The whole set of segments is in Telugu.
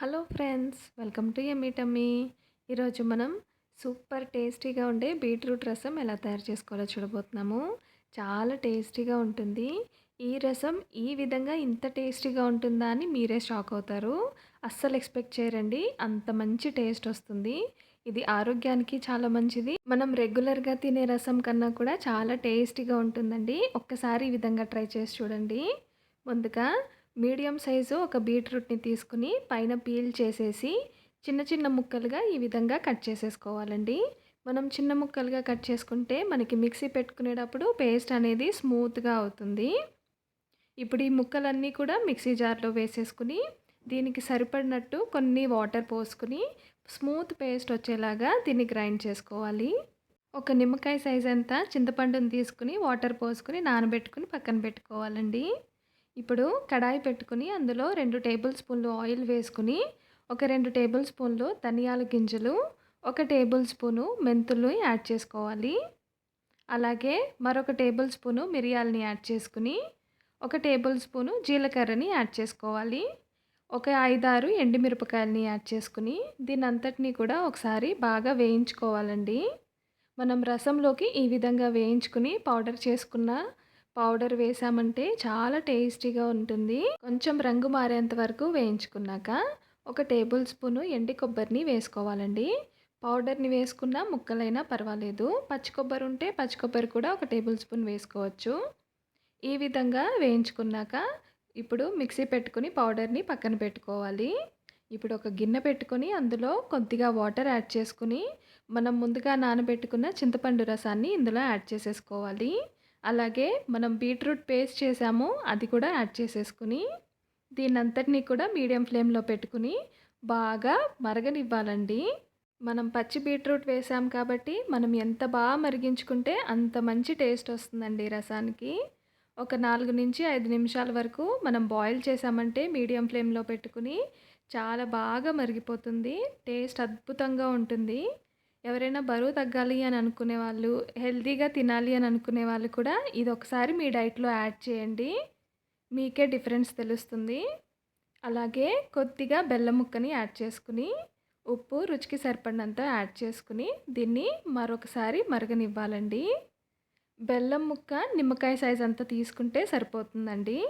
హలో ఫ్రెండ్స్, వెల్కమ్ టు యమ్మీ. ఈరోజు మనం సూపర్ టేస్టీగా ఉండే బీట్రూట్ రసం ఎలా తయారు చేసుకోవాలో చూడబోతున్నాము. చాలా టేస్టీగా ఉంటుంది. ఈ రసం ఈ విధంగా ఇంత టేస్టీగా ఉంటుందా అని మీరే షాక్ అవుతారు. అస్సలు ఎక్స్పెక్ట్ చేయరండి, అంత మంచి టేస్ట్ వస్తుంది. ఇది ఆరోగ్యానికి చాలా మంచిది. మనం రెగ్యులర్గా తినే రసం కన్నా కూడా చాలా టేస్టీగా ఉంటుందండి. ఒక్కసారి ఈ విధంగా ట్రై చేసి చూడండి. ముందుగా మీడియం సైజు ఒక బీట్రూట్ని తీసుకుని పైన పీల్ చేసేసి చిన్న చిన్న ముక్కలుగా ఈ విధంగా కట్ చేసేసుకోవాలండి. మనం చిన్న ముక్కలుగా కట్ చేసుకుంటే మనకి మిక్సీ పెట్టుకునేటప్పుడు పేస్ట్ అనేది స్మూత్గా అవుతుంది. ఇప్పుడు ఈ ముక్కలన్నీ కూడా మిక్సీ జార్లో వేసేసుకుని దీనికి సరిపడినట్టు కొన్ని వాటర్ పోసుకుని స్మూత్ పేస్ట్ వచ్చేలాగా దీన్ని గ్రైండ్ చేసుకోవాలి. ఒక నిమ్మకాయ సైజ్ అంతా చింతపండుని తీసుకుని వాటర్ పోసుకుని నానబెట్టుకుని పక్కన పెట్టుకోవాలండి. ఇప్పుడు కడాయి పెట్టుకుని అందులో 2 టేబుల్ స్పూన్లు ఆయిల్ వేసుకుని ఒక 2 టేబుల్ స్పూన్లు ధనియాల గింజలు, 1 టేబుల్ స్పూను మెంతులు యాడ్ చేసుకోవాలి. అలాగే మరొక టేబుల్ స్పూను మిరియాలని యాడ్ చేసుకుని 1 టేబుల్ స్పూను జీలకర్రని యాడ్ చేసుకోవాలి. ఒక 5-6 ఎండుమిరపకాయలని యాడ్ చేసుకుని దీని అంతటినీ కూడా ఒకసారి బాగా వేయించుకోవాలండి. మనం రసంలోకి ఈ విధంగా వేయించుకుని పౌడర్ వేసామంటే చాలా టేస్టీగా ఉంటుంది. కొంచెం రంగు మారేంత వరకు వేయించుకున్నాక 1 టేబుల్ స్పూను ఎండి కొబ్బరిని వేసుకోవాలండి. పౌడర్ని వేసుకున్న ముక్కలైనా పర్వాలేదు. పచ్చి కొబ్బరి ఉంటే పచ్చి కొబ్బరి కూడా 1 టేబుల్ స్పూన్ వేసుకోవచ్చు. ఈ విధంగా వేయించుకున్నాక ఇప్పుడు మిక్సీ పెట్టుకుని పౌడర్ని పక్కన పెట్టుకోవాలి. ఇప్పుడు ఒక గిన్నె పెట్టుకొని అందులో కొద్దిగా వాటర్ యాడ్ చేసుకుని మనం ముందుగా నానబెట్టుకున్న చింతపండు రసాన్ని ఇందులో యాడ్ చేసేసుకోవాలి. అలాగే మనం బీట్రూట్ పేస్ట్ చేసాము, అది కూడా యాడ్ చేసేసుకుని దీన్నంతటినీ కూడా మీడియం ఫ్లేమ్లో పెట్టుకుని బాగా మరగనివ్వాలండి. మనం పచ్చి బీట్రూట్ వేసాం కాబట్టి మనం ఎంత బాగా మరిగించుకుంటే అంత మంచి టేస్ట్ వస్తుందండి రసానికి. ఒక 4-5 నిమిషాల వరకు మనం బాయిల్ చేసామంటే మీడియం ఫ్లేమ్లో పెట్టుకుని చాలా బాగా మరిగిపోతుంది. టేస్ట్ అద్భుతంగా ఉంటుంది. ఎవరైనా బరువు తగ్గాలి అని అనుకునే వాళ్ళు, హెల్తీగా తినాలి అని అనుకునే వాళ్ళు కూడా ఇది ఒకసారి మీ డైట్లో యాడ్ చేయండి. మీకే డిఫరెన్స్ తెలుస్తుంది. అలాగే కొద్దిగా బెల్లం ముక్కని యాడ్ చేసుకుని ఉప్పు రుచికి సరిపడినంత యాడ్ చేసుకుని దీన్ని మరొకసారి మరగనివ్వాలండి. బెల్లం ముక్క నిమ్మకాయ సైజ్ అంతా తీసుకుంటే సరిపోతుందండి.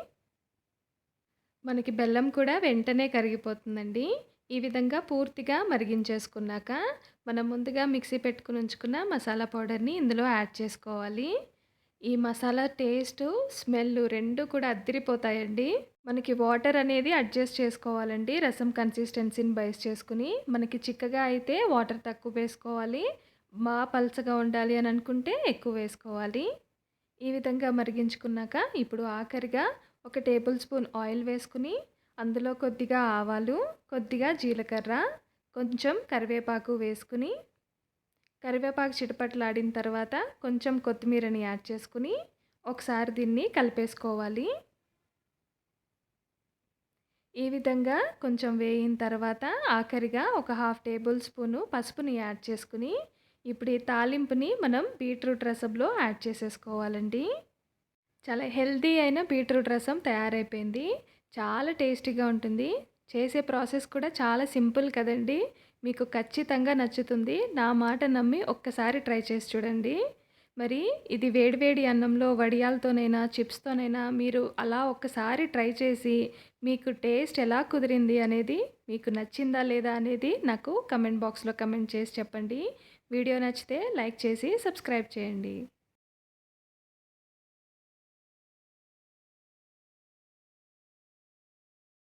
మనకి బెల్లం కూడా వెంటనే కరిగిపోతుందండి. ఈ విధంగా పూర్తిగా మరిగించేసుకున్నాక మనం ముందుగా మిక్సీ పెట్టుకుని ఉంచుకున్న మసాలా పౌడర్ని ఇందులో యాడ్ చేసుకోవాలి. ఈ మసాలా టేస్ట్, స్మెల్ 2 కూడా అద్దిరిపోతాయండి. మనకి వాటర్ అనేది అడ్జస్ట్ చేసుకోవాలండి. రసం కన్సిస్టెన్సీని బేస్ చేసుకుని మనకి చిక్కగా అయితే వాటర్ తక్కువ వేసుకోవాలి. పల్చగా ఉండాలి అని అనుకుంటే ఎక్కువ వేసుకోవాలి. ఈ విధంగా మరిగించుకున్నాక ఇప్పుడు ఆఖరిగా 1 టేబుల్ స్పూన్ ఆయిల్ వేసుకుని అందులో కొద్దిగా ఆవాలు, కొద్దిగా జీలకర్ర, కొంచెం కరివేపాకు వేసుకుని కరివేపాకు చిటపటలాడిన తర్వాత కొంచెం కొత్తిమీరని యాడ్ చేసుకుని ఒకసారి దీన్ని కలిపేసుకోవాలి. ఈ విధంగా కొంచెం వేయిన తర్వాత ఆఖరిగా ఒక 1/2 టేబుల్ స్పూను పసుపుని యాడ్ చేసుకుని ఇప్పుడు ఈ తాలింపుని మనం బీట్రూట్ రసంలో యాడ్ చేసేసుకోవాలండి. చాలా హెల్తీ అయిన బీట్రూట్ రసం తయారైపోయింది. చాలా టేస్టీగా ఉంటుంది. చేసే ప్రాసెస్ కూడా చాలా సింపుల్ కదండి. మీకు ఖచ్చితంగా నచ్చుతుంది. నా మాట నమ్మి ఒక్కసారి ట్రై చేసి చూడండి. మరి ఇది వేడివేడి అన్నంలో వడియాలతోనైనా చిప్స్తోనైనా మీరు అలా ఒక్కసారి ట్రై చేసి మీకు టేస్ట్ ఎలా కుదిరింది అనేది, మీకు నచ్చిందా లేదా అనేది నాకు కమెంట్ బాక్స్లో కమెంట్ చేసి చెప్పండి. వీడియో నచ్చితే లైక్ చేసి సబ్స్క్రైబ్ చేయండి.